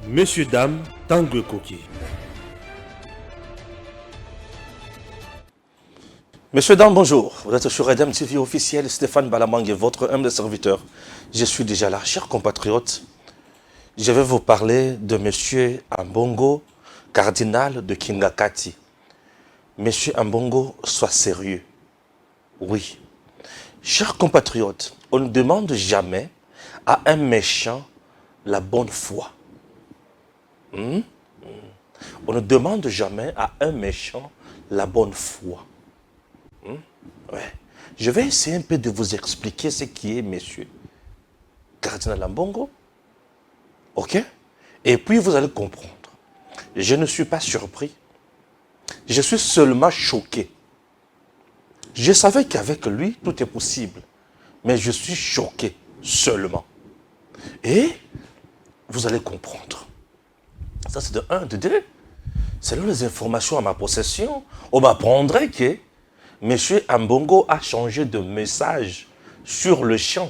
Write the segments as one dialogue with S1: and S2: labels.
S1: Messieurs, dames, Tanguy Koki.
S2: Messieurs, dames, bonjour. Vous êtes sur Edem TV officiel, Stéphane Balamangue, votre humble serviteur. Je suis déjà là, chers compatriotes. Je vais vous parler de Monsieur Ambongo, cardinal de Kingakati. Monsieur Ambongo, sois sérieux. Oui. Chers compatriotes, on ne demande jamais à un méchant la bonne foi. On ne demande jamais à un méchant la bonne foi. Ouais. Je vais essayer un peu de vous expliquer ce qui est monsieur cardinal Ambongo. Ok? Et puis vous allez comprendre. Je ne suis pas surpris. Je suis seulement choqué. Je savais qu'avec lui, tout est possible. Mais je suis choqué seulement. Et vous allez comprendre. Ça, c'est de 1, de 2. Selon les informations à ma possession, on m'apprendrait que M. Ambongo a changé de message sur le champ.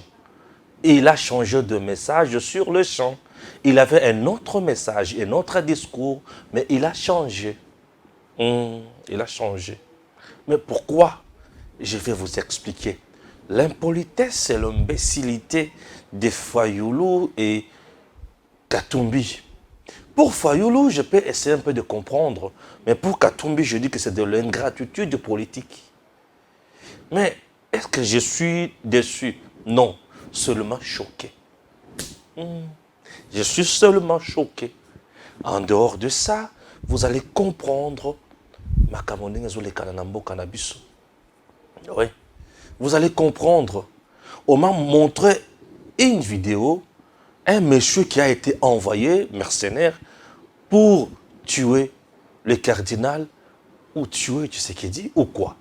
S2: Il a changé de message sur le champ. Il avait un autre message, un autre discours, mais il a changé. Il a changé. Mais pourquoi? Je vais vous expliquer. L'impolitesse et l'imbécilité de Fayulu et Katumbi. Pour Fayulu, je peux essayer un peu de comprendre, mais pour Katumbi, je dis que c'est de l'ingratitude politique. Mais est-ce que je suis déçu? Non, seulement choqué. Je suis seulement choqué. En dehors de ça, vous allez comprendre oui. Vous allez comprendre. On m'a montré une vidéo, un monsieur qui a été envoyé, mercenaire, pour tuer le cardinal, ou tuer, tu sais qui dit, ou quoi.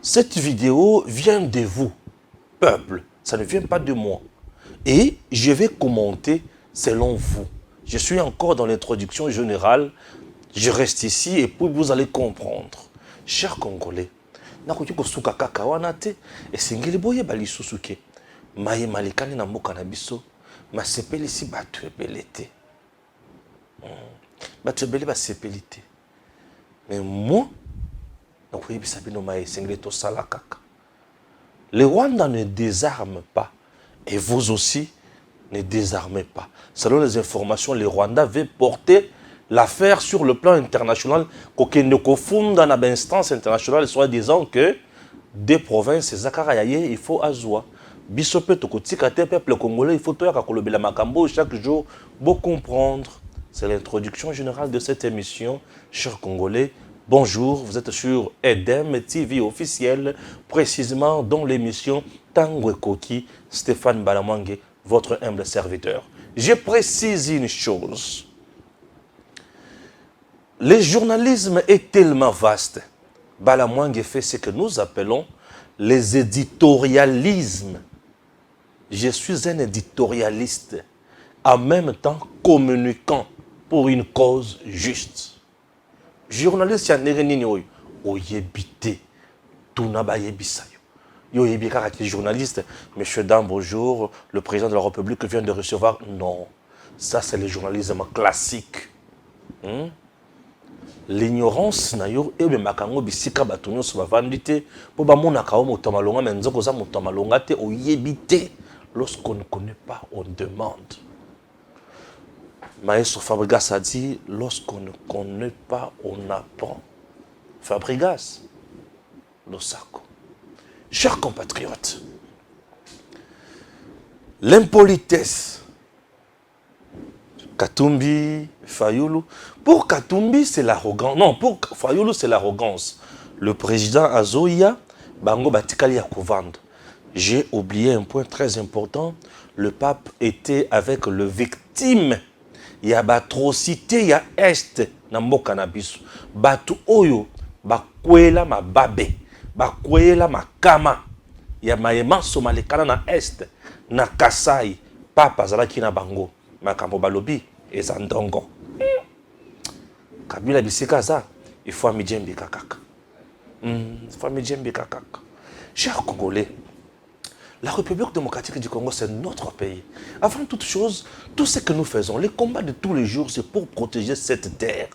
S2: Cette vidéo vient de vous, peuple. Ça ne vient pas de moi. Et je vais commenter selon vous. Je suis encore dans l'introduction générale. Je reste ici et puis vous allez comprendre. Chers Congolais, nakoki kosuka kaka wana te esengeli boyeba lisusu ke mayema lekani na mboka na biso masepelisi bato ebele te. Bato ebele basepeli te. Mais moi, nakoyebisa bino maye esengeli tosala kaka. Le Rwanda ne désarme pas. Et vous aussi, ne désarmez pas. Selon les informations, le Rwanda veut porter l'affaire sur le plan international, dans l'instance internationale, soit disant que des provinces, il faut Azoua. Bisope Tokotikate, peuple congolais, il faut tout le Makambo chaque jour pour comprendre. C'est l'introduction générale de cette émission, chers Congolais. Bonjour, vous êtes sur Edem TV officiel, précisément dans l'émission Tanguy Koki, Stéphane Balamangue, votre humble serviteur. Je précise une chose. Le journalisme est tellement vaste. Balamangue fait ce que nous appelons les éditorialismes. Je suis un éditorialiste, en même temps communicant pour une cause juste. Journaliste, il y a oyebite, tunaba yebisayo. Journaliste, monsieur Dam, bonjour, le président de la République vient de recevoir. Non, ça c'est le journalisme classique. L'ignorance nayo et le makango bisika batonyo so bavandite po ba mona kawo motamalonga menzoko za motamalonga te oyebite. Lorsqu'on ne connaît pas, on demande. Maestro Fabregas a dit, lorsqu'on ne connaît pas, on apprend. Fabregas, Losako. Chers compatriotes, l'impolitesse, Katumbi, Fayulu. Pour Katumbi, c'est l'arrogance. Non, pour Fayulu, c'est l'arrogance. Le président Azoya, Bango Batikali Yakovand. J'ai oublié un point très important. Le pape était avec le victime. Il y a atrocité, il y a est, Nambo Cannabis. Batu Oyo, Bakwela ma babe, Bakwela ma kama. Il y a Maema Somalekana na est, na Kasai, Papa Zalaki na Bango, Makambo Balobi, et Zandongo. Kabila Bisikaza, il faut amidjembi kakaka. Il faut amidjembi kakaka. Chers Congolais, La République démocratique du Congo, c'est notre pays. Avant toute chose, tout ce que nous faisons, les combats de tous les jours, c'est pour protéger cette terre.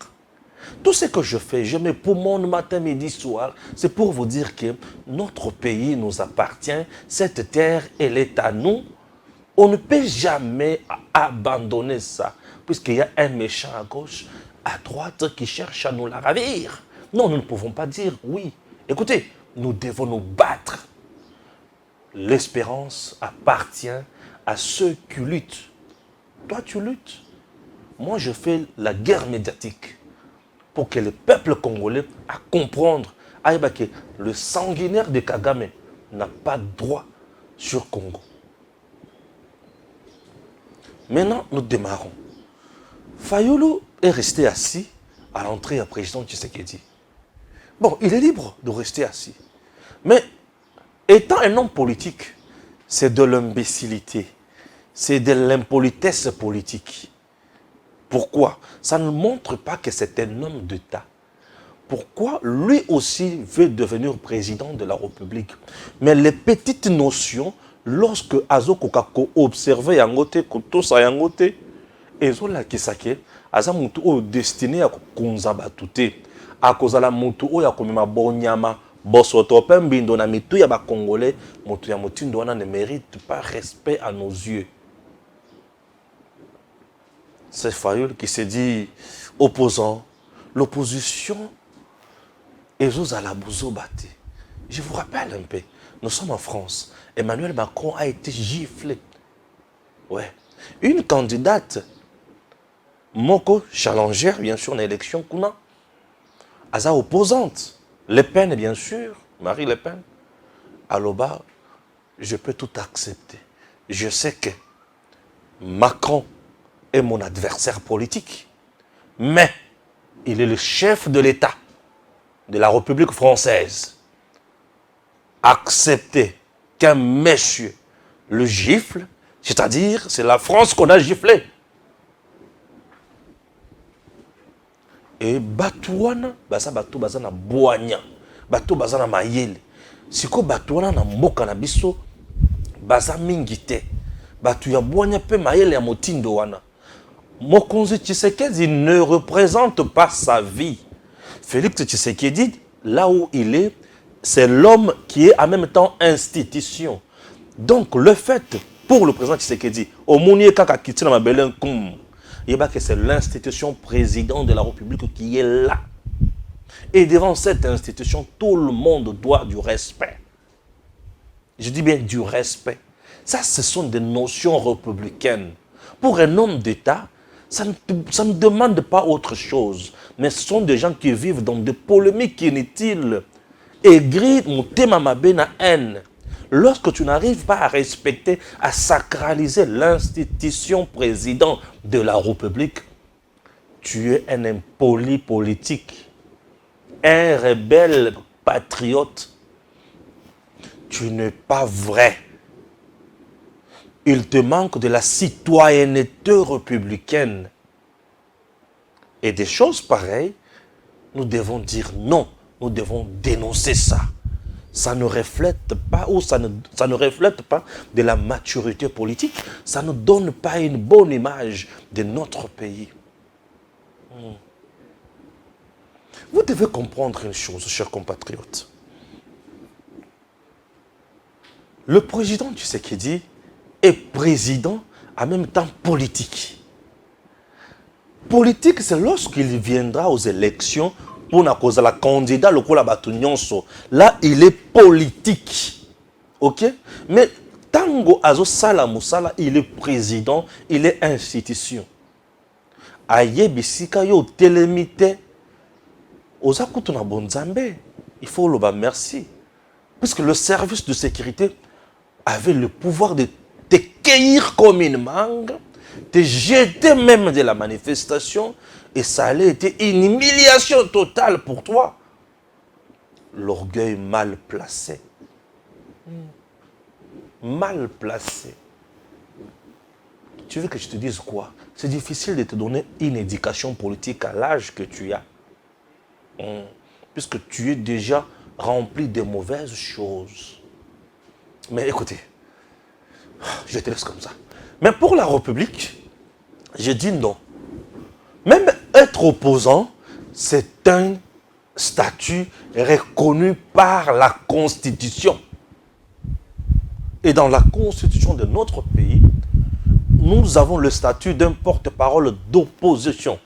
S2: Tout ce que je fais, je mets poumons matin, midi, soir, c'est pour vous dire que notre pays nous appartient, cette terre, elle est à nous. On ne peut jamais abandonner ça, puisqu'il y a un méchant à gauche, à droite, qui cherche à nous la ravir. Non, nous ne pouvons pas dire oui. Écoutez, nous devons nous battre. L'espérance appartient à ceux qui luttent. Toi, tu luttes. Moi, je fais la guerre médiatique pour que le peuple congolais à comprendre que le sanguinaire de Kagame n'a pas de droit sur Congo. Maintenant, nous démarrons. Fayulu est resté assis à l'entrée du président Tshisekedi. Bon, il est libre de rester assis. Mais étant un homme politique, c'est de l'imbécilité, c'est de l'impolitesse politique. Pourquoi? Ça ne montre pas que c'est un homme d'État. Pourquoi lui aussi veut devenir président de la République? Mais les petites notions, lorsque Azo Kokako observait Yangote, Kotosa Yangote, Ezola Kisake, Aza Moutou o destiné à Konzabatute, à Kozala Moutou o Yakomima Bonyama, Bosoto Pembindo na mitu ya ba Congolais, Moutou ya Moutindo ne mérite pas respect à nos yeux. C'est Fayulu qui s'est dit opposant. L'opposition est à la bouzobate. Je vous rappelle un peu, nous sommes en France. Emmanuel Macron a été giflé. Ouais. Une candidate, Moko, challengère, bien sûr, en élection, Kuna, Aza opposante. Le Pen, bien sûr, Marie Le Pen. Aloba, je peux tout accepter. Je sais que Macron est mon adversaire politique, mais il est le chef de l'État de la République française. Accepter qu'un monsieur le gifle, c'est-à-dire c'est la France qu'on a giflé. Et Batouana, basa batou bazana boanya, batou bazana mayele. Siko Batouana na mboka na biso, baza mingite. Batou ya boanya pe mayele ya motindo wana. Mokonzi Tshisekedi ne représente pas sa vie. Félix Tshisekedi, là où il est, c'est l'homme qui est en même temps institution. Donc le fait, pour le président Tshisekedi, au Mounié Kaka Kitina Mabelen Koum, il y a que c'est l'institution président de la République qui est là. Et devant cette institution, tout le monde doit du respect. Je dis bien du respect. Ça, ce sont des notions républicaines. Pour un homme d'État, ça ne demande pas autre chose. Mais ce sont des gens qui vivent dans des polémiques inutiles. Aigri, mon thème ma haine. Lorsque tu n'arrives pas à respecter, à sacraliser l'institution président de la République, tu es un impoli politique, un rebelle patriote. Tu n'es pas vrai. Il te manque de la citoyenneté républicaine. Et des choses pareilles, nous devons dire non. Nous devons dénoncer ça. Ça ne reflète pas, ou ça ne reflète pas de la maturité politique. Ça ne donne pas une bonne image de notre pays. Vous devez comprendre une chose, chers compatriotes. Le président Tshisekedi est président en même temps politique. Politique, c'est lorsqu'il viendra aux élections pour la candidat, là, il est politique. Ok? Mais Tango Azo Sala Moussala, il est président, il est institution. Aye Bissika yo télémité. Ozakutuna Bonzambe, il faut le bas merci. Puisque le service de sécurité avait le pouvoir de te cueillir comme une mangue, te jeter même de la manifestation, et ça allait être une humiliation totale pour toi. L'orgueil mal placé. Mal placé. Tu veux que je te dise quoi? C'est difficile de te donner une éducation politique à l'âge que tu as. Puisque tu es déjà rempli de mauvaises choses. Mais écoutez, Je te laisse comme ça. Mais pour la République, je dis non. Même être opposant, c'est un statut reconnu par la Constitution. Et dans la Constitution de notre pays, nous avons le statut d'un porte-parole d'opposition.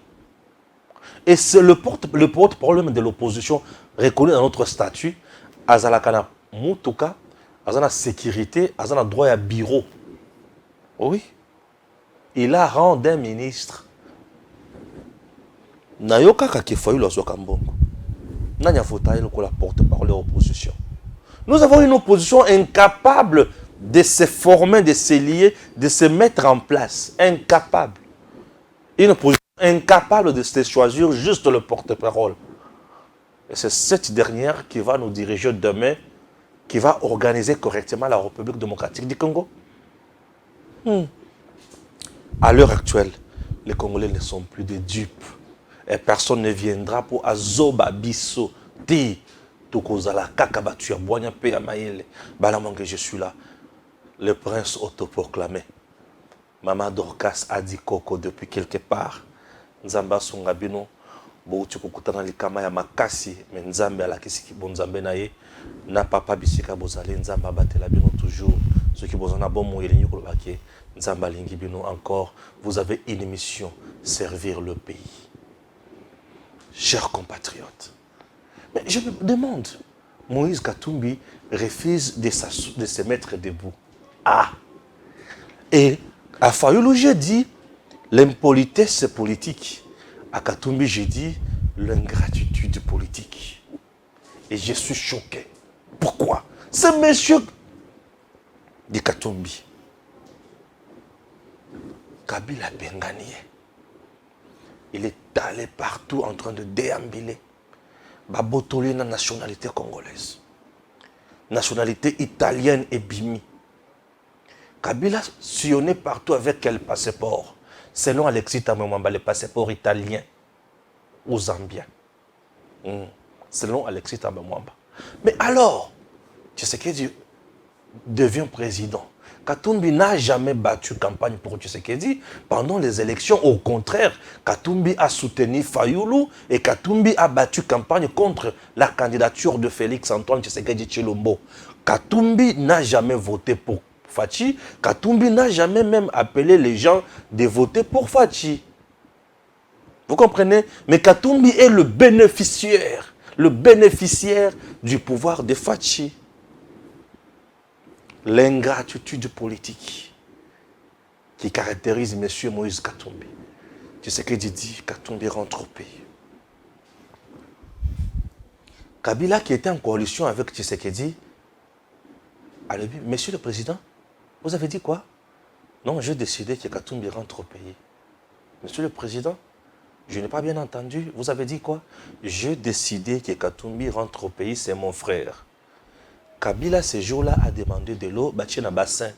S2: Et c'est le porte-parole de l'opposition reconnu dans notre statut, Azalakana Mutuka, Azana sécurité, Azana droit à bureau. Oui. Il a rang d'un ministre. Nayoka Kakefayu la Kambongo. Nanya Fotaï le porte-parole de l'opposition. Nous avons une opposition incapable de se former, de se lier, de se mettre en place. Incapable. Une opposition incapable de se choisir juste le porte-parole. Et c'est cette dernière qui va nous diriger demain, qui va organiser correctement la République démocratique du Congo. À l'heure actuelle, les Congolais ne sont plus des dupes. Et personne ne viendra pour Azoba Bisso, Ti, Tokozala, Kakabatu, Boigna, Pea, Maïle, Balamangue, je suis là. Le prince autoproclamé. Maman Dorcas a dit Coco depuis quelque part. Nzamba Songabino, Boutu Kukutana Likama ya Makasi, mais Nzambe à la Kisiki Bonzambe Naye, na papa Bisika Bozale, Nzamba Batela Bino toujours. Ceux qui besoin d'un bon mot, il y a Nzamba Lingi Bino encore. Vous avez une mission, servir le pays. Chers compatriotes, mais je me demande, Moïse Katumbi refuse de se mettre debout. Ah! Et à Fayoulou, j'ai dit, l'impolitesse politique. À Katumbi, j'ai dit, l'ingratitude politique. Et je suis choqué. Pourquoi? Ce monsieur de Katumbi, Kabila Benganie, il est allé partout en train de déambuler. Babotoli na nationalité congolaise. Nationalité italienne et bimi. Kabila sillonnait partout avec quel passeport? Selon Alexis Tamemwamba, le passeport italien ou zambien. Selon Alexis Tamemwamba. Mais alors, Tshisekedi devient président. Katumbi n'a jamais battu campagne pour Tshisekedi. Pendant les élections, au contraire, Katumbi a soutenu Fayoulou et Katumbi a battu campagne contre la candidature de Félix Antoine Tshisekedi Tshilombo. Katumbi n'a jamais voté pour Fachi. Katumbi n'a jamais même appelé les gens de voter pour Fachi. Vous comprenez? Mais Katumbi est le bénéficiaire du pouvoir de Fachi. L'ingratitude politique qui caractérise M. Moïse Katumbi. Tu sais que dit, Katumbi rentre au pays. Kabila qui était en coalition avec Tshisekedi, a dit, Monsieur le Président, vous avez dit quoi? Non, j'ai décidé que Katumbi rentre au pays. Monsieur le Président, je n'ai pas bien entendu. Vous avez dit quoi? J'ai décidé que Katumbi rentre au pays, c'est mon frère. Kabila, ce jour-là, a demandé de l'eau, bâti un bassin.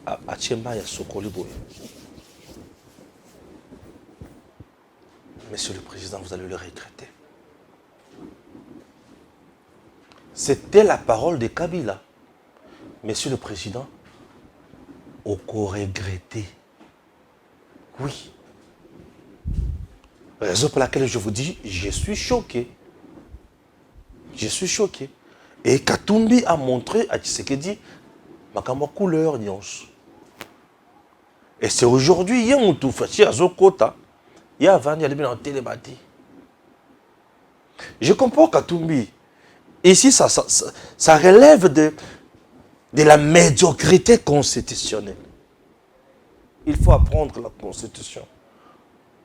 S2: À Tchemba, il y a Sokoliboye. Monsieur le Président, vous allez le regretter. C'était la parole de Kabila. Monsieur le Président, au regretter. Oui. Raison pour laquelle je vous dis, je suis choqué. Je suis choqué. Et Katumbi a montré à Tshisekedi ma couleur nyonso. Et c'est aujourd'hui, il y a un tout fait à Zokota. Il y a avant, il y a le télébati. Je comprends Katumbi. Ici, ça relève de la médiocrité constitutionnelle. Il faut apprendre la Constitution.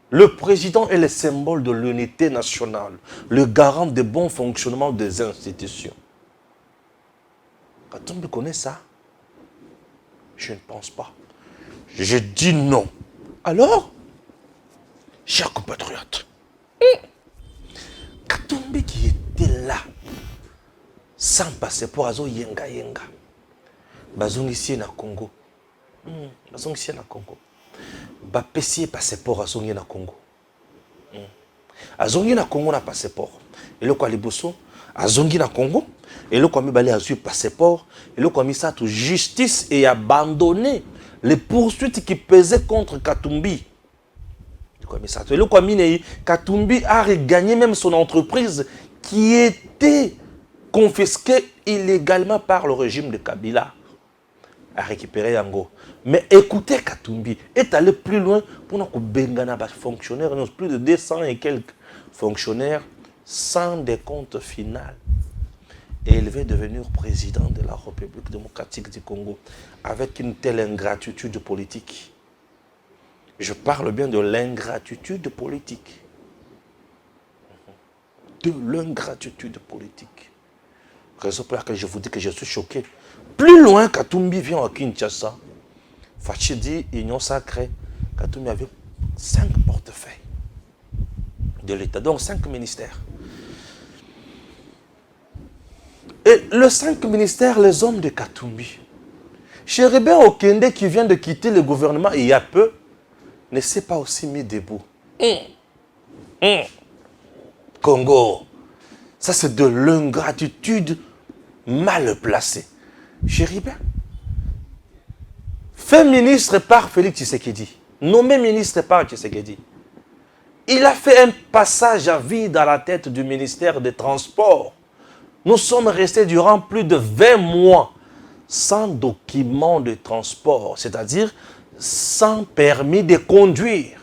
S2: Le président est le symbole de l'unité nationale, le garant du bon fonctionnement des institutions. Katumbi connaît ça? Je ne pense pas. Je dis non. Alors, chers compatriotes, Katumbi qui était là, sans passeport, azo yenga yenga, bazongisi na Congo. Bazongisi na Congo. Bapesi passeport azongi na Congo. Azongi na Congo na passeport. Et le quoi liboso, Azongi na Congo, et le commis balé a su passeport, et le commis ça toute justice et abandonné les poursuites qui pesaient contre Katumbi. Et le commis Katumbi a regagné même son entreprise qui était confisquée illégalement par le régime de Kabila. A récupéré Yango. Mais écoutez, Katumbi est allé plus loin pour nous bengana fonctionnaires, plus de 200 et quelques fonctionnaires sans décompte final. Et il veut devenir président de la République démocratique du Congo avec une telle ingratitude politique. Je parle bien de l'ingratitude politique. De l'ingratitude politique. Raison pour laquelle je vous dis que je suis choqué. Plus loin, Katumbi vient à Kinshasa. Fachi dit, Union sacrée, Katumbi avait 5 portefeuilles de l'État, donc 5 ministères. Et les 5 ministères, les hommes de Katumbi. Chéribin Okende, qui vient de quitter le gouvernement il y a peu, ne s'est pas aussi mis debout. Congo, ça c'est de l'ingratitude mal placée. Chéribin, fait ministre par Félix Tshisekedi, nommé ministre par Tshisekedi. Il a fait un passage à vide à la tête du ministère des Transports. Nous sommes restés durant plus de 20 mois sans document de transport, c'est-à-dire sans permis de conduire.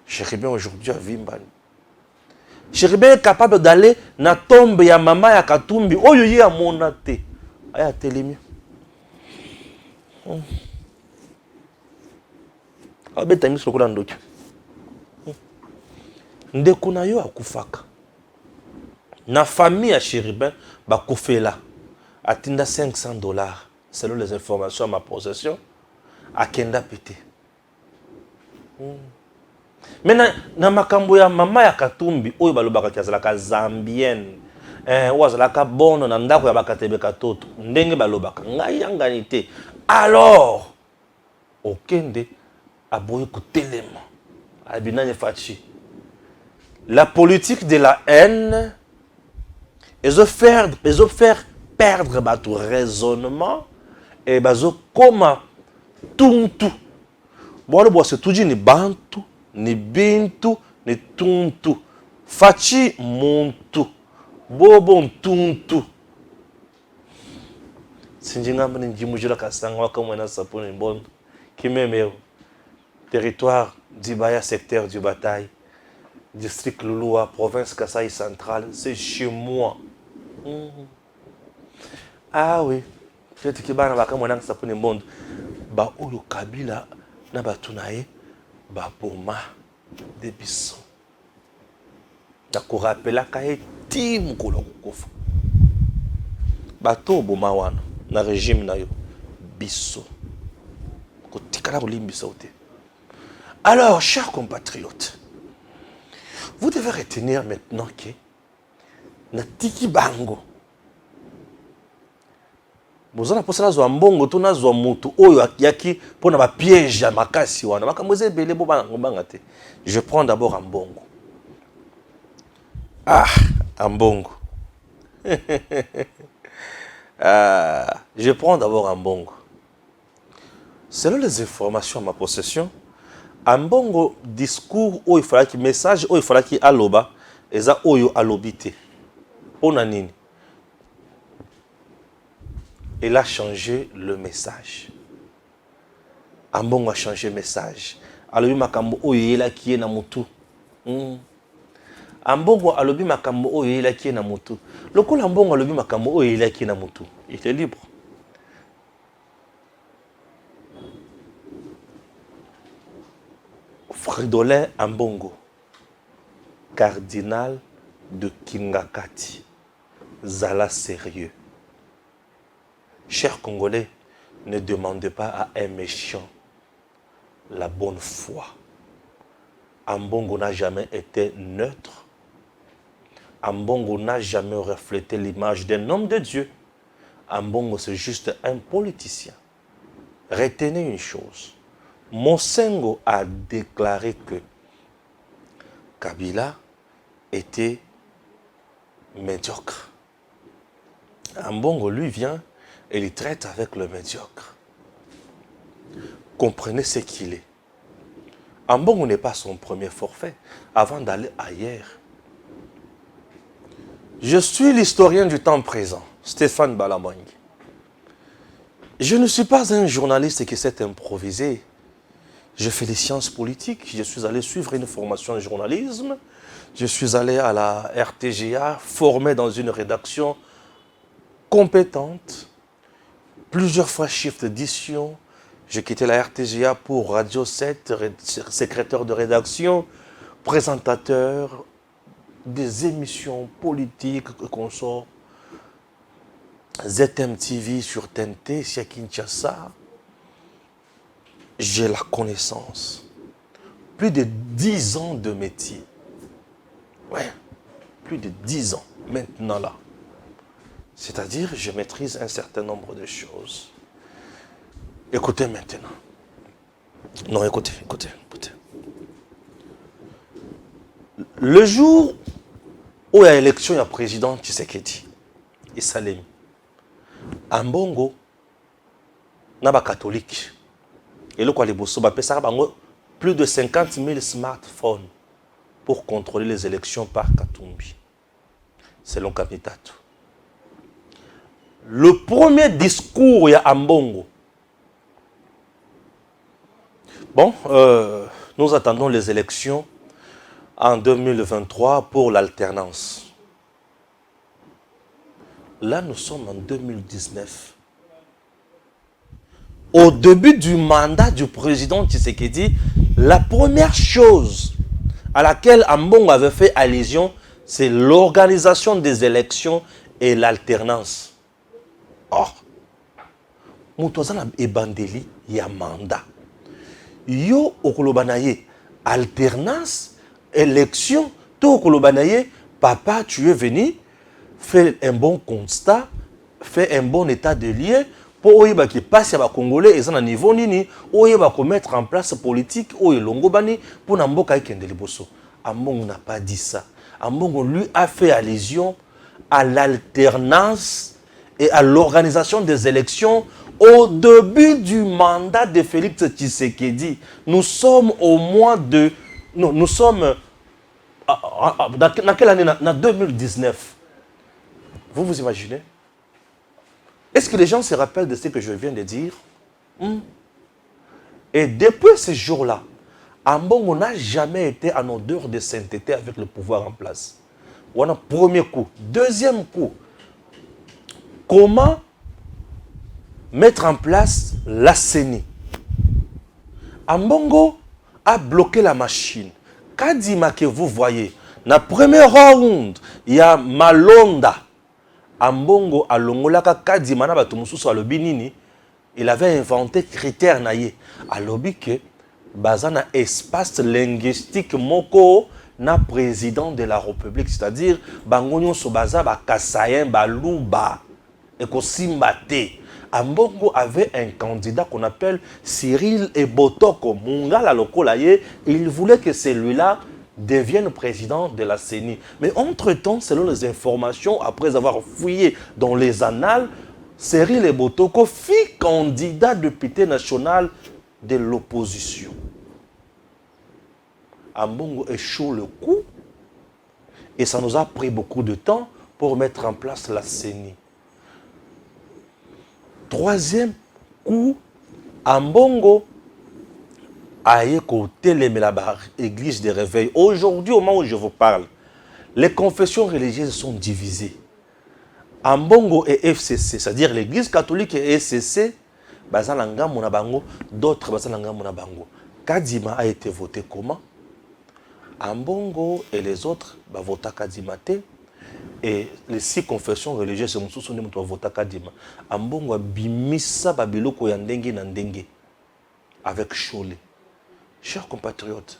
S2: Chéribin aujourd'hui à Vimbani. Chéribin est capable d'aller na tombe ya mama ya Katumbi. Oyo ye a monate. Aya telemi. Abeta miso kola ndoki. Ndeko na yo akufaka. Na famille à Chéribin, bakofela. Atinda $500 selon les informations à ma possession. A Kenda pété. Mais na makambo ya mama ya Katumbi, oyo balobaka kiazalaka zambienne. Ou azalaka bono na ndako ya bakatebe katoto. Ndenge balobaka ngai yangani te. Alors, Okende aboye kutelema. Abinanye fachi. La politique de la haine, ils ont fait perdre tout raisonnement et comme tuntu. Bon, le bois c'est tout dit ni bantu, ni bintu, ni tuntu. Fachi muntu, bobo tuntu. Sinjinga mani njimujira kasanga wakamwena saponi mbondo. Kimemeo, territoire d'Ibaya, secteur du Bataille. District Louloua, province Kasaï centrale, c'est chez moi. Ah oui, peut-être que bana baka mwana sapone monde ba oyo Kabila na batunaye ba boma de biso. Da ko rappela ka eti mukolo kofa. Bato boma wana na régime na yo biso. Ko tikala ko limbisa ote. Alors, chers compatriotes, vous devez retenir maintenant que na tiki bango. Bozana posala zo mbongo to na zo mutu oyo yaki pona ba piège ya makasi wana. Makamweze belé bo bana ngobanga te. Je prends d'abord un bongo. Ah, un bongo. Je prends d'abord un bongo. Selon les informations à ma possession, un bongo discours où il fallait qu'il message où il fallait qu'il aloba et ça oyo alobité. Onanini. Il a changé le message. Un bongo a changé le message. Alobi makambo oyo yela kiye na mutu. Un bongo alobi makambo oyo yela kiye na mutu. Lokola mbongo alobi makambo oyo yela kiye na mutu. Il est libre. Fridolin Ambongo, cardinal de Kingakati, Zala sérieux. Chers Congolais, ne demandez pas à un méchant la bonne foi. Ambongo n'a jamais été neutre. Ambongo n'a jamais reflété l'image d'un homme de Dieu. Ambongo, c'est juste un politicien. Retenez une chose. Monsengo a déclaré que Kabila était médiocre. Ambongo, lui, vient et il traite avec le médiocre. Comprenez ce qu'il est. Ambongo n'est pas son premier forfait avant d'aller ailleurs. Je suis l'historien du temps présent, Stéphane Balamang. Je ne suis pas un journaliste qui s'est improvisé. Je fais des sciences politiques. Je suis allé suivre une formation en journalisme. Je suis allé à la RTGA, formé dans une rédaction compétente. Plusieurs fois chef d'édition. J'ai quitté la RTGA pour Radio 7, secrétaire de rédaction, présentateur des émissions politiques qu'on sort. ZMTV sur TNT, ici à Kinshasa. J'ai la connaissance. Plus de 10 ans de métier. Ouais, plus de 10 ans maintenant là. C'est-à-dire, je maîtrise un certain nombre de choses. Écoutez maintenant. Non, écoutez. Le jour où il y a élection, il y a président Tshisekedi et Salemi. Ambongo, naba catholique. Et le quoi les bosso, plus de 50 000 smartphones pour contrôler les élections par Katumbi. Selon Kamitato. Le premier discours, il y a Ambongo. Bon, nous attendons les élections en 2023 pour l'alternance. Là, nous sommes en 2019. Au début du mandat du président Tshisekedi, la première chose à laquelle Ambongo avait fait allusion, c'est l'organisation des élections et l'alternance. Or, Moutouazana Ebandeli, il y a mandat. Yo okolobanaye alternance, élection, tout okolobanaye, papa, tu es venu, fais un bon constat, fais un bon état de lieu, pour oyeba qui passe à Congolais et à niveau nini, oyeba ko mettre en place politique, oye longobani, pour n'amboka ikende liboso. Ambongo n'a pas dit ça. Ambongo lui a fait allusion à l'alternance et à l'organisation des élections au début du mandat de Félix Tshisekedi. Nous sommes au mois de... Non, nous sommes... Dans quelle année? En 2019. Vous vous imaginez? Est-ce que les gens se rappellent de ce que je viens de dire? Et depuis ce jour-là, Ambongo n'a jamais été en odeur de sainteté avec le pouvoir en place. Voilà, premier coup. Deuxième coup, comment mettre en place la CENI? Ambongo a bloqué la machine. Kadima que vous voyez, dans la première round, il y a Malonda. Ambongo a longolaka Kadima na bato mususu alobi nini, il avait inventé critère naye. Alobi que bazana espace linguistique moko na président de la République, c'est-à-dire bangonyo so baza ba kasayen ba luba et ko simbate. Ambongo avait un candidat qu'on appelle Cyril Ebotoko Mungala Lokolaye. Il voulait que celui-là devienne président de la CENI. Mais entre-temps, selon les informations, après avoir fouillé dans les annales, Cyril Ebotoko fit candidat député national de l'opposition. Ambongo échoue le coup et ça nous a pris beaucoup de temps pour mettre en place la CENI. Troisième coup, Ambongo a écouté l'église de réveil. Aujourd'hui, au moment où je vous parle, les confessions religieuses sont divisées. Ambongo et FCC, c'est-à-dire l'église catholique et FCC, bazalanga monabango, d'autres bazalanga monabango. Kadima a été voté comment? Ambongo et les autres votent Kadima te. Et les 6 confessions religieuses, c'est mon souci de voter Kadima. Ambongo a bimisa babiloko ya ndenge na ndenge avec Cholet. Chers compatriotes,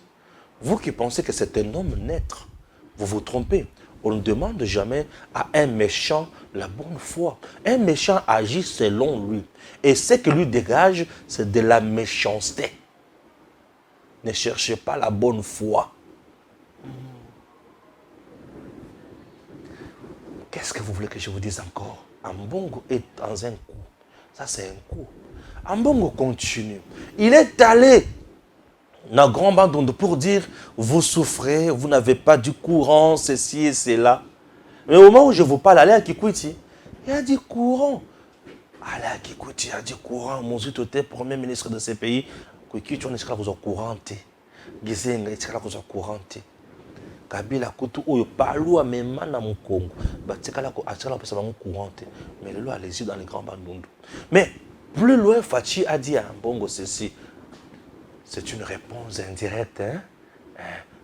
S2: vous qui pensez que c'est un homme naître, vous vous trompez. On ne demande jamais à un méchant la bonne foi. Un méchant agit selon lui. Et ce que lui dégage, c'est de la méchanceté. Ne cherchez pas la bonne foi. Qu'est-ce que vous voulez que je vous dise encore? Ambongo est dans un coup. Ça, c'est un coup. Ambongo continue. Il est allé dans Grand Bandundu pour dire, vous souffrez, vous n'avez pas du courant, ceci et cela. Mais au moment où je vous parle, allez à Kikwiti, il a dit courant. Allez à Kikwiti, il a dit courant. Mouzouto était premier ministre de ce pays. Kikwiti, on est au courant. Gizenga, on est au courant. Kabila kutu oyo palu amema na Mukongo batikala ko atala pesa bango courante mais le loi allez-y dans les grands bandundu. Mais plus loin Fachi a dit à Ambongo ceci, c'est une réponse indirecte hein?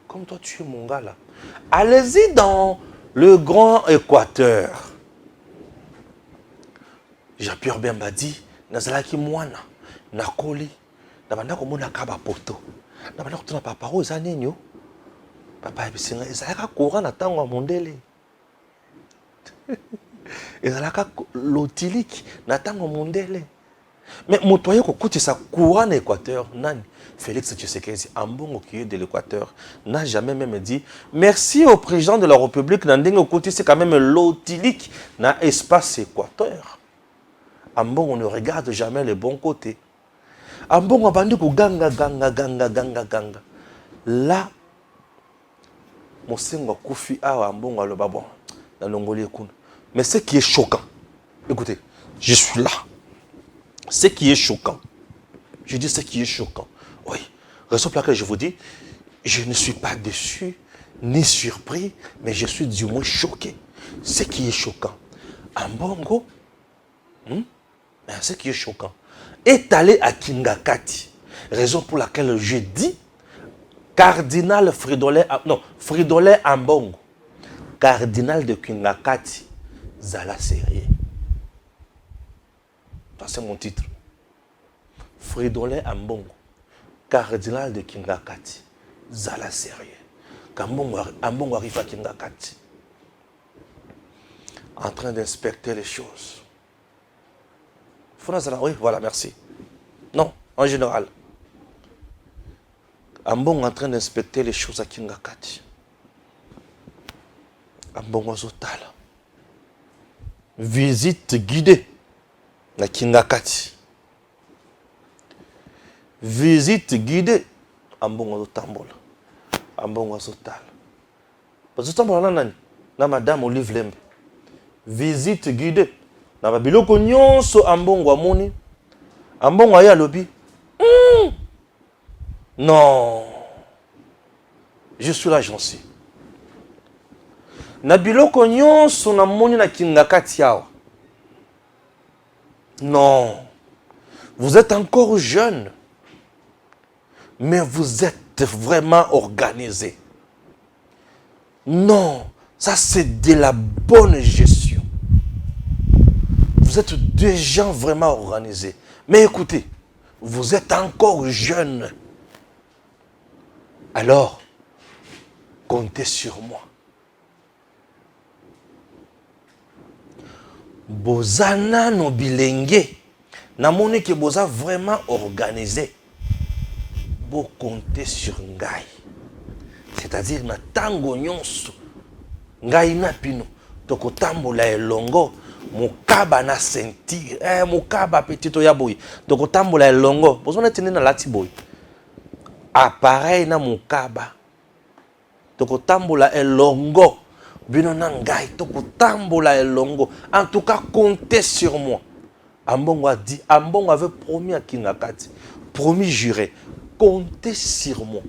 S2: Comme toi tu es mon gars là, allez-y dans le grand Équateur. Jean-Pierre Bemba dit nazalaki mwana nakoli na banda ko mona kaba poto na banda ko tuna papa o zanenyo. Papa, il y a un courant à temps à mondele. Il y a un lotilique à temps à mondele. Mais mon toyer qui ça courant l'Équateur, Félix Tshisekedi, Ambongo qui est de l'Équateur, n'a jamais même dit merci au président de la République. C'est quand même lotilique dans l'espace Équateur. Ambongo ne regarde jamais le bon côté. Ambongo a vendu ganga. Là, Mosengo Koufi a Ambongo à l'Obabon, dans l'Ongolie. Mais ce qui est choquant, écoutez, je suis là. Ce qui est choquant, je dis ce qui est choquant. Oui, raison pour laquelle je vous dis, je ne suis pas déçu, ni surpris, mais je suis du moins choqué. Ce qui est choquant, Ambongo, ce qui est choquant, est allé à Kingakati. Raison pour laquelle je dis, Cardinal Fridolin Ambongo, cardinal de Kingakati, Zala Sérieux. C'est mon titre. Fridolin Ambongo, cardinal de Kingakati, Zala Sérieux. Ambongo arrive à Kingakati, en train d'inspecter les choses. Oui, voilà, merci. Non, en général. Ambongo en train d'inspecter les choses à Kingakati. Ambongo Zotala. Visite guidée à Kingakati. Visite guidée. Ambongo Zotambola. Ambongo Zotala. Zotambola nani? Na madame Olive Lembe. Visite guidée. Na babiloko nyonso Ambongo amoni. Ambongo aya lobi. Non, je suis là, j'en suis. Nabiloko nyonso na moni na Kingakati awa. Non, vous êtes encore jeune, mais vous êtes vraiment organisé. Non, ça c'est de la bonne gestion. Vous êtes des gens vraiment organisés. Mais écoutez, vous êtes encore jeune. Alors, comptez sur moi. Bozana no bilenge. Namone que boza vraiment organisé. Bo comptez sur ngai. C'est-à-dire na tango nyonso. Ngai na pino. Toko tambola elongo. Mukaba na sentir. Mukaba petito ya boy. Toko tambola elongo. Bozona tene na lati boy. Appareil na mukaba toko tambola elongo bino na ngai toko tambola elongo. En tout cas, comptez sur moi. Ambongo a dit, Ambongo avait promis à Kingakati, promis juré, comptez sur moi.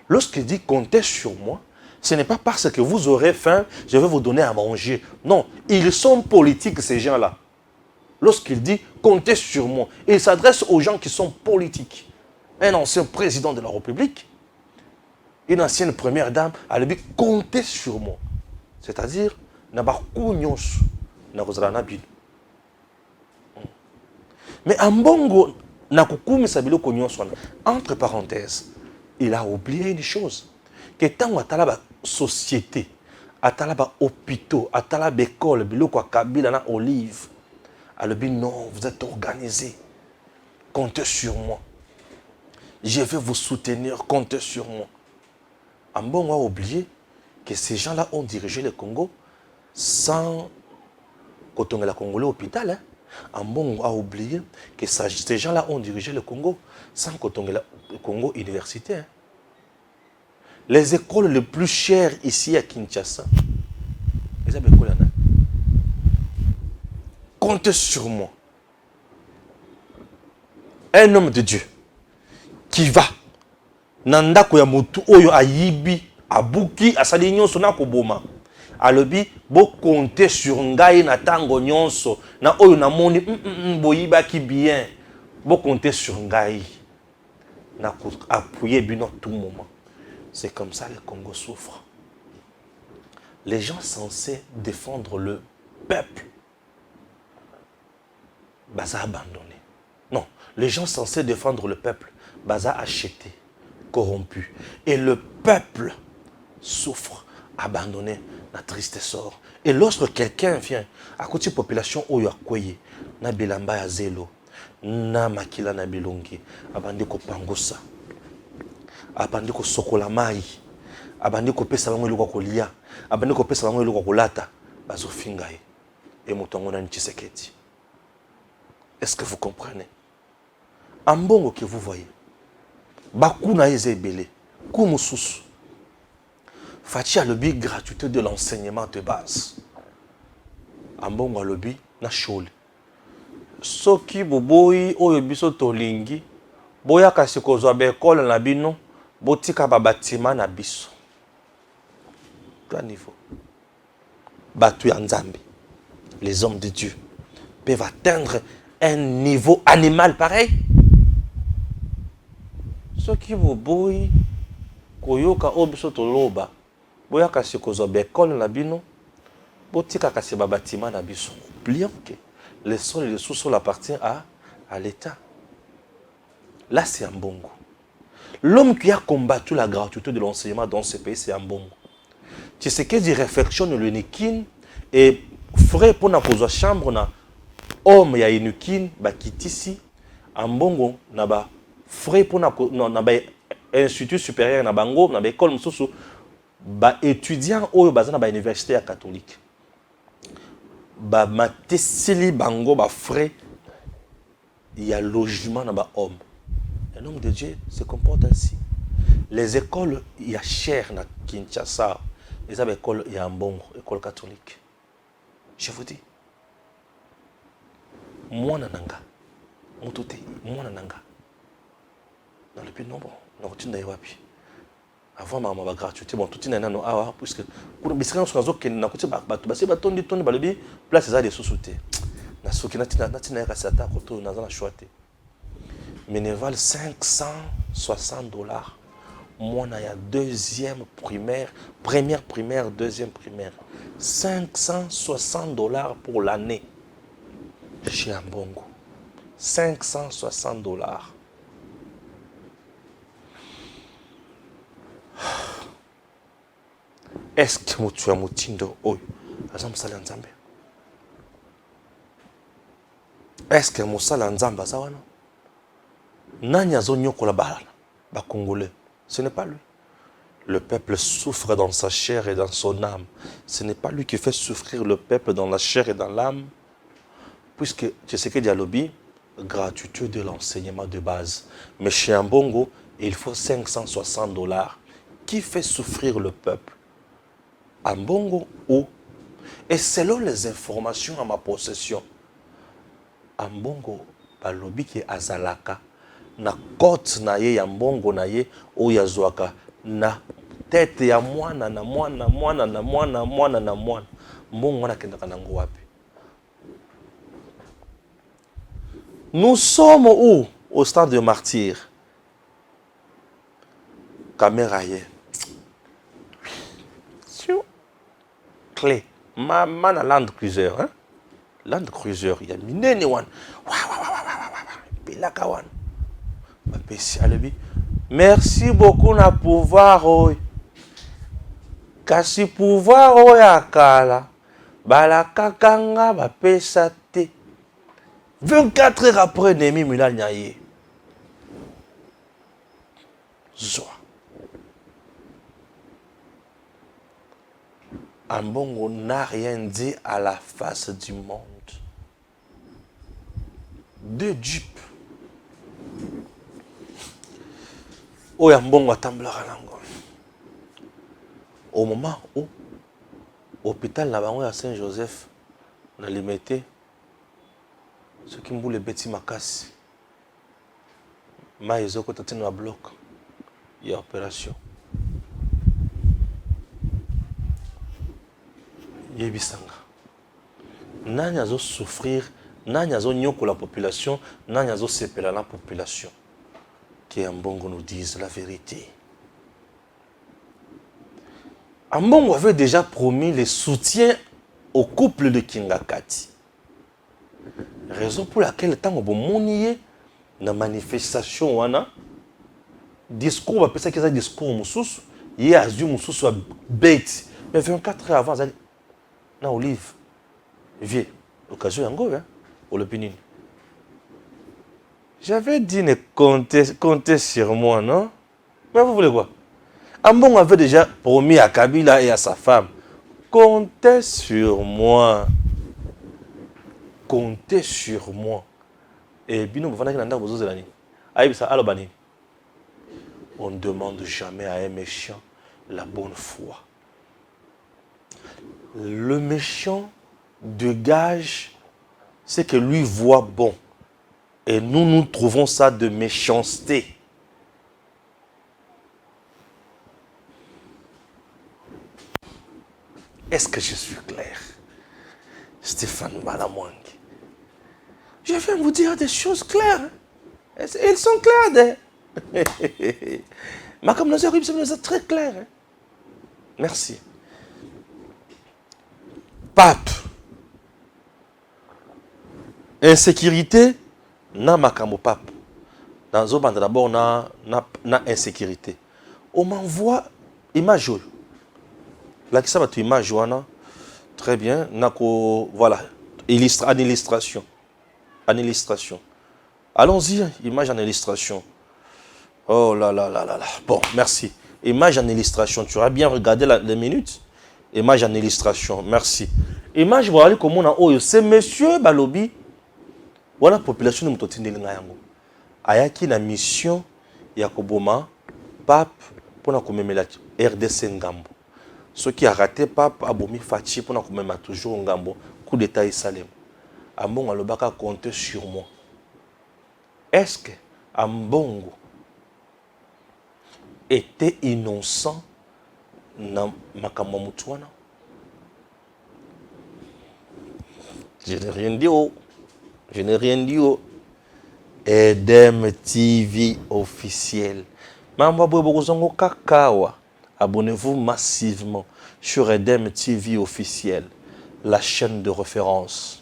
S2: Lorsqu'il dit comptez sur moi, ce n'est pas parce que vous aurez faim, je vais vous donner à manger. Non, ils sont politiques ces gens-là. Lorsqu'il dit comptez sur moi, il s'adresse aux gens qui sont politiques. Un ancien président de la République, une ancienne première dame, elle dit comptez sur moi. C'est-à-dire, mais Ambongo, entre parenthèses, il a oublié une chose, que tant que la société, à la hôpitaux, à la école, biloko kabila na olive, elle dit non, vous êtes organisés, comptez sur moi. Je vais vous soutenir, comptez sur moi. Ambongo a oublié que ces gens-là ont dirigé le Congo sans quand on est la Congolais hôpital, hein, Ambongo a oublié que ces gens-là ont dirigé le Congo sans quand on est le Congo université. Hein. Les écoles les plus chères ici à Kinshasa, les écoles, comptez sur moi. Un homme de Dieu qui va nanda ko ya motu oyo ayibi abuki asali nyonso na koboma alobi bo compter sur ngai na tango nyonso na oyo na moni boyibaki bien bo compter sur ngai na appuyer bino tout moment. C'est comme ça que le Congo souffre. Les gens censés défendre le peuple baza abandonné. Non, les gens censés défendre le peuple baza acheté, corrompu. Et le peuple souffre, abandonné, na triste sort. Et lorsque quelqu'un vient, à côté de la population oyo akoye, na bilamba ya zelo, na makila na bilongi, abandi ko pangosa, abandi ko sokola mai, abandi ko pesa bango eloko kolia, abandi ko pesa bango eloko kolata, bazo fingaye. Et motongo na Tshisekedi. Est-ce que vous comprenez? Ambongo que vous voyez, Bakou na ezebele, Koumoussous, Fatia lobby gratuité de l'enseignement de base. Ambongo lobby na shole. Soki boboyi oyo biso tolingi, boya kasi kozwa bekole na bino, botika ba batima na biso. Quel niveau? Batu ya Nzambe, les hommes de Dieu, peuvent atteindre un niveau animal pareil. Ce qui vous boy, koyoka obiso toloba, boya kasi kozwa bekole na bino, botika kasi ba batima na biso. Oublions que les sols et les sous-sols appartiennent à l'État. Là, c'est Ambongo. L'homme qui a combattu la gratuité de l'enseignement dans ce pays, c'est Ambongo. Tu sais qu'il réflexionne le Nikin et ferait pour na kozwa chambre na homme ya Inukin ba kitisi Ambongo na ba frais pour na ba institut supérieur na bango na ba école mususu ba étudiant oyo baza na ba université ya catholique ba matesili bango ba frais ya logement na ba homme. Un homme de Dieu se comporte ainsi. Les écoles il y a cher na Kinshasa, les écoles il y a Ambongo, école catholique. Je vous dis mwana nanga mututi mwana nanga dans le pays non bon non tu n'as wapi avant maman ba gratuité bon tout ina nano awa puisque pour bisika so nazo ken na kuti ba basi ba tondi balobi place za des sous-soutés na soki na tina ka sata koto na za na choité Minerval $560 mwana ya deuxième primaire première primaire deuxième primaire $560 pour l'année chez Ambongo. $560. Est-ce que tu as moutindo oyo azam sala nzambe? Est-ce que musala nzamba sawana? Nani azonyokola bala ba congolais? Ce n'est pas lui. Le peuple souffre dans sa chair et dans son âme. Ce n'est pas lui qui fait souffrir le peuple dans la chair et dans l'âme. Puisque tu sais que Dialobi, gratuité de l'enseignement de base. Mais chez Ambongo, il faut $560. Qui fait souffrir le peuple? Ambongo ou? Et selon les informations à ma possession, Ambongo, balobi qui est Azalaka, na côte na ye Ambongo na ye, ou yazwaka, na tête ya mwana na mwana mwana na mwana mwana na mwana. Mbongo wana kendaka nango wapi? Nous sommes où? Au stade de martyr. Caméra hier. Clé. Maman a Land Cruiser. Hein? Land Cruiser. Il y a minene wan. Merci beaucoup na pouvoir. Kasi pouvoir yakala. Balaka kanga ba pesa te. 24 heures après, Némi Mula Nyaye. Zoa. Ambongo n'a rien dit à la face du monde. Deux dupes. Oh, Ambongo atamblara nango. Au moment où l'hôpital à Saint-Joseph, on a limité ceux qui m'ont les petits macasses. Mais ils ont côté dans bloc. Il y a opération. Yebisanga. Nani azo souffrir, nani azo nyoko la population, nani azo sepela la population. Que Ambongo nous dise la vérité. Ambongo avait déjà promis le soutien au couple de Kingakati. Raison pour laquelle tant que bon na manifestation wana discours va penser que ça discours mususu il a azu mususu a bête mais 24 heures avant ça na olive vieux occasion yango hein pour l'opinion. J'avais dit ne comptez sur moi non mais vous voulez quoi? Ambongo avait déjà promis à Kabila et à sa femme comptez sur moi. Comptez sur moi. Et bien, on ne demande jamais à un méchant la bonne foi. Le méchant dégage ce que lui voit bon. Et nous trouvons ça de méchanceté. Est-ce que je suis clair? Stéphane Malamwang. Je viens vous dire des choses claires. Elles sont claires. Ma communauté c'est très clair. Merci. Pape. Insécurité, na makamo pape. Dans un bande d'abord, na insécurité. On m'envoie image. Là, qui ça va tu image, très bien. Nako, voilà. Illustration. En illustration. Allons-y, image en illustration. Oh là là là là là. Bon, merci. Image en illustration. Tu auras bien regardé les minutes. Image en illustration. Merci. Image, voilà comment on a. Oh, c'est monsieur Balobi. Voilà la population de Mutotinde Lingayango. Ayaki la mission Yakoboma, pape, pour la commémorer RDC Ngambo. Ceux qui a raté pape, Abomi Fachi, pour la commémorer toujours Ngambo. Coup d'état et Salem. Ambongo alobaka compter sur moi. Est-ce que Ambongo était innocent dans makambo mutuana? Je n'ai rien dit. Je n'ai rien dit. Edem TV officiel. Abonnez-vous massivement sur Edem TV officiel, la chaîne de référence.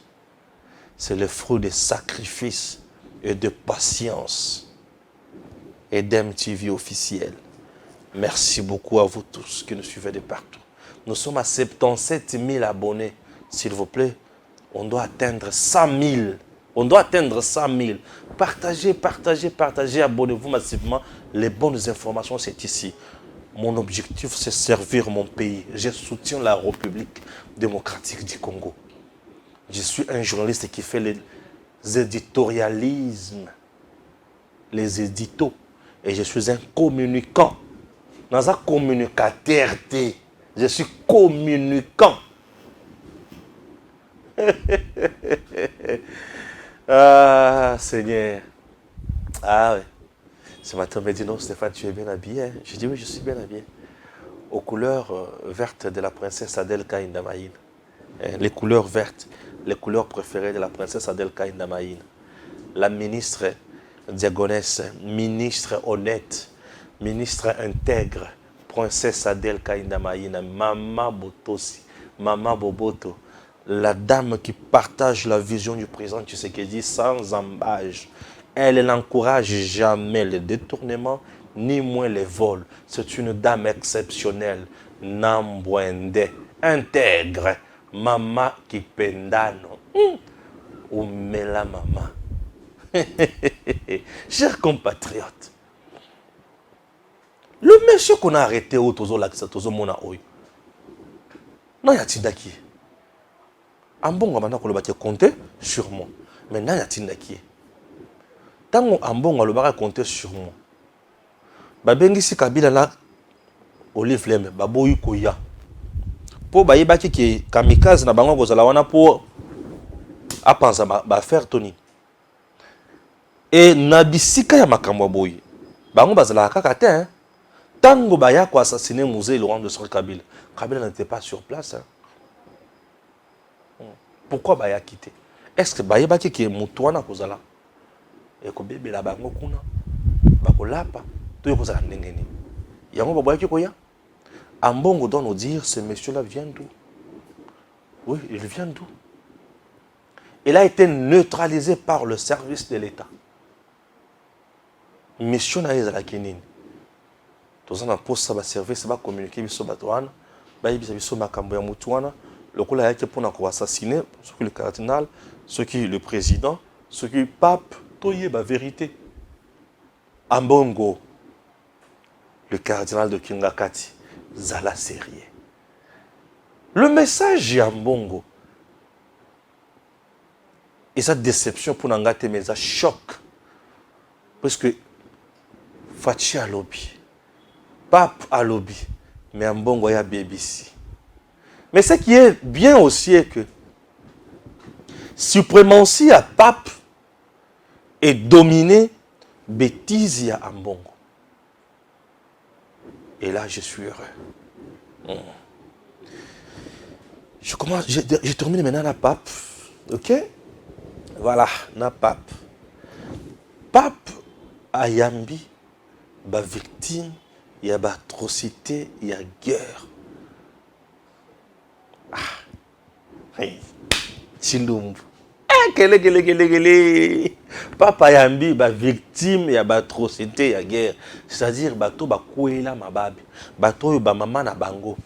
S2: C'est le fruit des sacrifices et de patience. Edem TV officiel. Merci beaucoup à vous tous qui nous suivez de partout. Nous sommes à 77 000 abonnés. S'il vous plaît, on doit atteindre 100 000. On doit atteindre 100 000. Partagez, partagez, partagez. Abonnez-vous massivement. Les bonnes informations, c'est ici. Mon objectif, c'est servir mon pays. Je soutiens la République démocratique du Congo. Je suis un journaliste qui fait les éditorialismes, les éditos. Et je suis un communicant. Dans un communicateur, je suis communicant. Ah, Seigneur. Ah ouais. Ce matin, on m'a dit non, Stéphane, tu es bien habillé. J'ai dit oui, je suis bien habillé. Aux couleurs vertes de la princesse Adelka Indamaïne. Les couleurs vertes, les couleurs préférées de la princesse Adelka Indamaïne. La ministre diagonesse, ministre honnête, ministre intègre, princesse Adelka Indamaïne, Mama Botosi, Mama Boboto, la dame qui partage la vision du président Tshisekedi sans embâche. Elle n'encourage jamais le détournement, ni moins les vols. C'est une dame exceptionnelle, Nambwende, intègre, Mama Kipendano. Ou Mela Mama. Chers compatriotes, le monsieur qu'on a arrêté au Tozo Laksa, Tozo Mona Oyo, Non, il y a Tindaki. Ambongo maintenant qu'on va compter sur moi. Maintenant, il y a Tindaki. Tant que Ambongo va compter sur moi. Babengisi Kabila là, Olive Leme, Baboyu Koya. Pour Bayebaki qui est kamikaze na bango kozala wana pour apanza ba faire Tony. Et na bisika ya makambo boyi. Bango bazala kaka te hein. Tango baya ko assassiner Mouzé Laurent de Kabila. Kabila n'était pas sur place hein. Pourquoi baya quitté? Est-ce que Bayebaki qui est mutuana kozala? Et ko bébé la bango kuna. Bakolapa to yokozala ndengeni. Yango baboyaki koya. Ambongo doit nous dire, ce monsieur-là vient d'où? Oui, il vient d'où? Il a été neutralisé par le service de l'État. Mission na ezala kenini. Tous on a posé ça service, ça va communiquer biso batouana, ba yebisa biso makambo ya mutuana, lokola yake pona ko assassiner, ce qui le cardinal, ce qui le président, ce qui pape, toye ba vérité. Ambongo, le cardinal de Kingakati. Zala sérieux. Le message est en bongo. Et sa déception pour Nangate, mais ça choc. Parce que Fachi a lobby, Pape a lobby, mais en bongo il y a BBC. Mais ce qui est bien aussi est que suprématie à Pape est dominée bêtise à Ambongo. Et là, je suis heureux. Je termine maintenant la pape. Ok? Voilà, la pape. Pape a yambi, ba victime, il y a atrocité, il y a guerre. Ah. Hey. Chilumbu. Papa yambi ba victime ya ba atrocité ya guerre, c'est-à-dire bato ba kouela mababi, bato yo ba mama na bango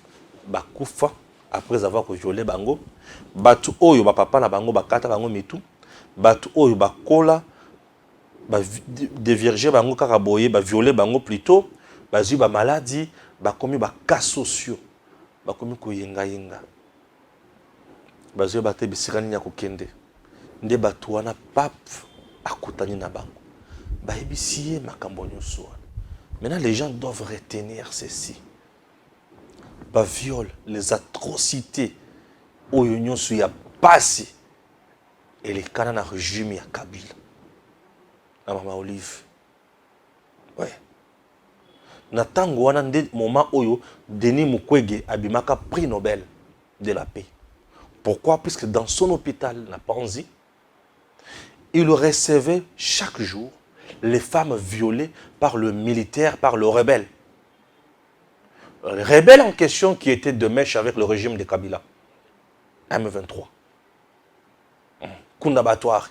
S2: ba kufa après avoir violé bango, bato oyo ba papa na bango ba kata bango mitu, bato oyo ba kola ba dévierger bango kaka boye ba violer bango plutôt, ba zi ba maladie, ba komi ba cas sociaux, ba komi ko yenga yenga. Ba zi ba te bisika nya kokende. Nde bato wana pape akutani na bango. Ba ebisiye makambo nyonso. Maintenant les gens doivent retenir ceci. Ba viol, les atrocités oyo nyonso ya pasi et les canana régime ya Kabila. Na mama Olive. Ouais. Na tango wana nde moment oyo Denis Mukwege abimaka prix Nobel de la paix. Pourquoi? Puisque dans son hôpital na Panzi, il recevait chaque jour les femmes violées par le militaire, par le rebelle. Le rebelle en question qui était de mèche avec le régime de Kabila. M23. Kundabatoire.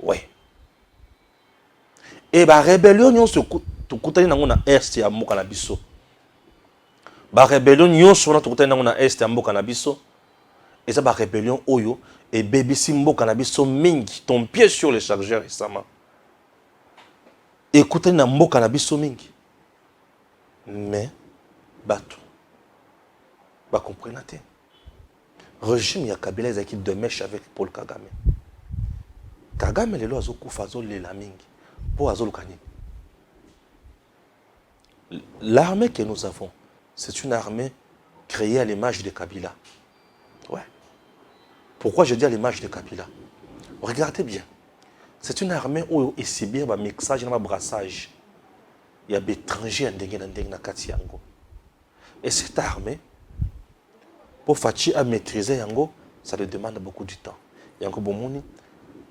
S2: Oui. Et la rébellion, nous sommes dans l'Est et à Mokanabiso. La rébellion, nous sommes dans l'Est et à Mokanabiso. Et ça, la rébellion, Oyo, et Baby Simbo Canabiso Mingi, ton pied sur le chargeur récemment. Écoutez, na Mbo Canabiso Mingi. Mais, bateau. Bah, comprenez. Régime ya Kabila, ils équipent de mèche avec Paul Kagame. Kagame, les lois, Zokoufazol, les Lamingi. Pour Azol Kani. L'armée que nous avons, c'est une armée créée à l'image de Kabila. Ouais. Pourquoi je dis à l'image de Kabila? Regardez bien. C'est une armée où il y a bien un mixage, un brassage. Il y a des étrangers dans Katiango. Et cette armée, pour Fachi à maîtriser Yango, ça lui demande beaucoup de temps. Yango Bomoni,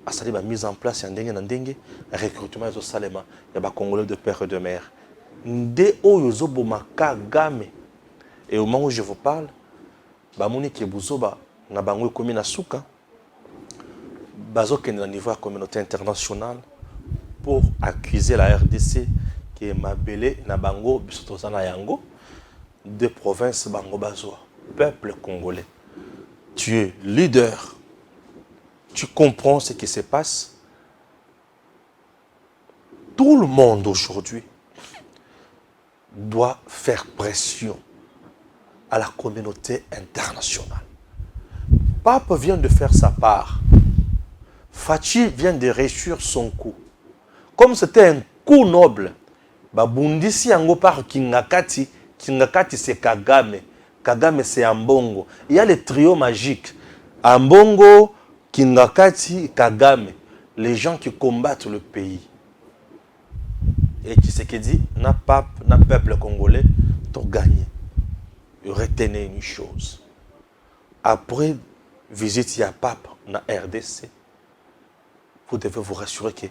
S2: à ça la mise en place, il y a un recrutement de Salema, il y a des Congolais de père et de mère. Nde Oyozo Bomaka Game. Et au moment où je vous parle, Bamoni Kebuzoba, na bango komi na suka bazo kende na niveau de la communauté internationale pour accuser la RDC qui est mabelé na bango bisotozana yango de provinces bango bazo peuple congolais. Tu es leader, tu comprends ce qui se passe. Tout le monde aujourd'hui doit faire pression à la communauté internationale. Pape vient de faire sa part. Fachi vient de réussir son coup. Comme c'était un coup noble, babundisi yango par Kingakati. Kingakati c'est Kagame. Kagame c'est Ambongo. Il y a le trio magique. Ambongo, Kingakati, Kagame. Les gens qui combattent le pays. Et Tshisekedi, n'a peuple congolais, t'ont gagné. Retenez une chose. Après visite à Pape na RDC, vous devez vous rassurer que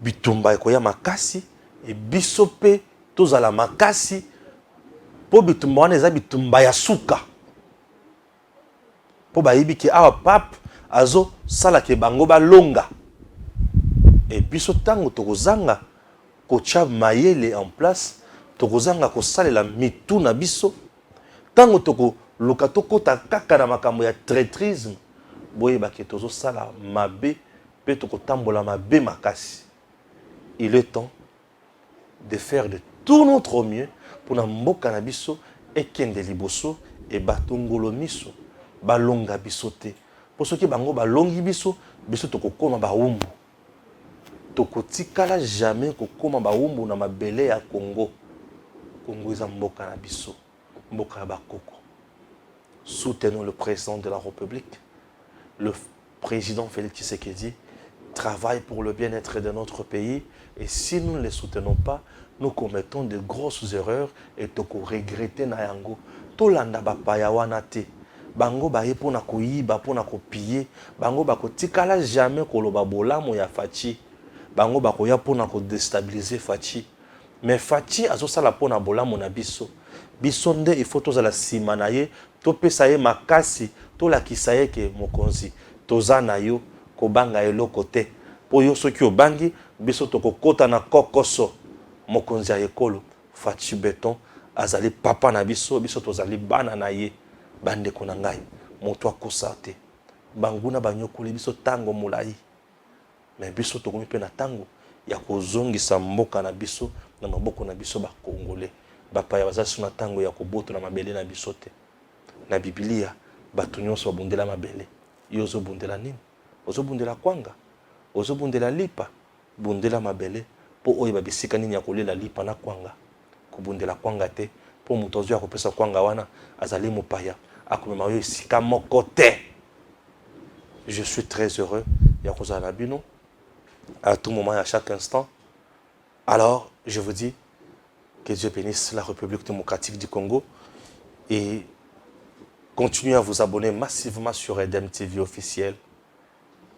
S2: bitumba ekoya makasi et bisope tozala makasi po bitumba wana eza bitumba ya suka. Po bayibi ke awa Pape azo sala ke bango balonga. Et biso tango tokozanga kocha mayele en place, tokozanga kosalela mitu na biso. Tango toko luka tokota kaka na makambo ya traîtrisme, boye bake tozo sala mabe pe tokotambola mabe makasi. Il est temps de faire de tout notre mieux pour na mboka na biso ekende liboso et batongolo miso balonga biso te. Pour ceux qui bango balongi biso, biso tokokoma baumbu. Tokotikala jamais kokoma baumbu na mabele ya Congo. Congo eza mboka na biso, mboka ya bakoko. Soutenons le président de la République. Le président Félix Tshisekedi travaille pour le bien-être de notre pays. Et si nous ne les soutenons pas, nous commettons de grosses erreurs et toko regretter na yango. Tolanda bapaya wana te. Bango baye pona koyiba, pona kopiller. Bango bakotikala jamais koloba bolamo ya Fachi. Bango bakoya pona ko déstabiliser Fachi. Mais Fachi azosala pona bolamo na biso. Biso nde il faut tozala sima na ye, topesa ye makasi, tolakisa ye ke mokonzi. Toza na yo kobanga eloko te. Po yo soki obangi biso tokokota na kokoso mokonzi ya ekolo. Fachi Beton azali papa na biso, biso tozali bana na ye. Bandeko na ngai moto akosa te. Banguna banyokoli biso tango molai. Mais biso tokomi pe na tango ya kozongisa mboka na biso na maboko na biso ba Congolais. Bapaya bazasi na tango ya koboto na mabele na biso te. Na Biblia bato nyonso babundela mabele. Yo ozobundela nini? Ozobundela kwanga? Ozobundela lipa? Bundela mabele po oyo babisika nini ya kolela lipa na kwanga. Kobundela kwanga te po moto ozo ya kopesa kwanga wana azali mopaya akomema yo esika moko te. Je suis très heureux ya kozala bino à tout moment et à chaque instant. Alors, je vous dis que Dieu bénisse la République démocratique du Congo et continuez à vous abonner massivement sur Edem TV officiel.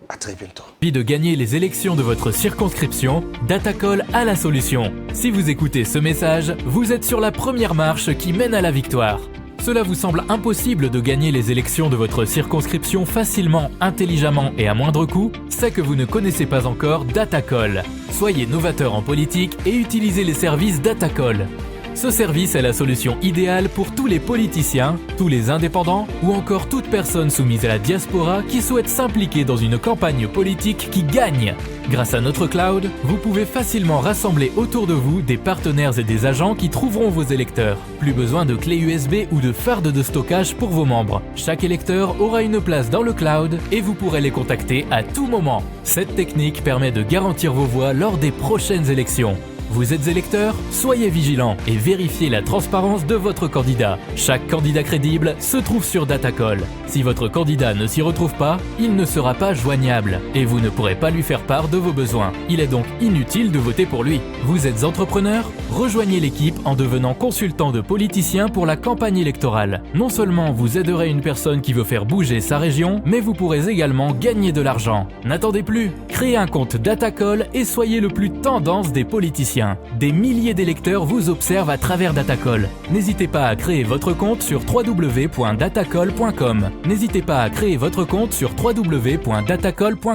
S2: À très bientôt.
S3: Envie de gagner les élections de votre circonscription, Datacall a la solution. Si vous écoutez ce message, vous êtes sur la première marche qui mène à la victoire. Cela vous semble impossible de gagner les élections de votre circonscription facilement, intelligemment et à moindre coût? C'est que vous ne connaissez pas encore Datacall. Soyez novateur en politique et utilisez les services Datacall. Ce service est la solution idéale pour tous les politiciens, tous les indépendants ou encore toute personne soumise à la diaspora qui souhaite s'impliquer dans une campagne politique qui gagne. Grâce à notre cloud, vous pouvez facilement rassembler autour de vous des partenaires et des agents qui trouveront vos électeurs. Plus besoin de clés USB ou de fardes de stockage pour vos membres. Chaque électeur aura une place dans le cloud et vous pourrez les contacter à tout moment. Cette technique permet de garantir vos voix lors des prochaines élections. Vous êtes électeur? Soyez vigilant et vérifiez la transparence de votre candidat. Chaque candidat crédible se trouve sur Datacall. Si votre candidat ne s'y retrouve pas, il ne sera pas joignable et vous ne pourrez pas lui faire part de vos besoins. Il est donc inutile de voter pour lui. Vous êtes entrepreneur? Rejoignez l'équipe en devenant consultant de politiciens pour la campagne électorale. Non seulement vous aiderez une personne qui veut faire bouger sa région, mais vous pourrez également gagner de l'argent. N'attendez plus, créez un compte Datacall et soyez le plus tendance des politiciens. Des milliers d'électeurs vous observent à travers Datacall. N'hésitez pas à créer votre compte sur www.datacall.com. N'hésitez pas à créer votre compte sur www.datacall.com.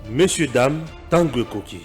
S1: Messieurs, dames, Tango Koki.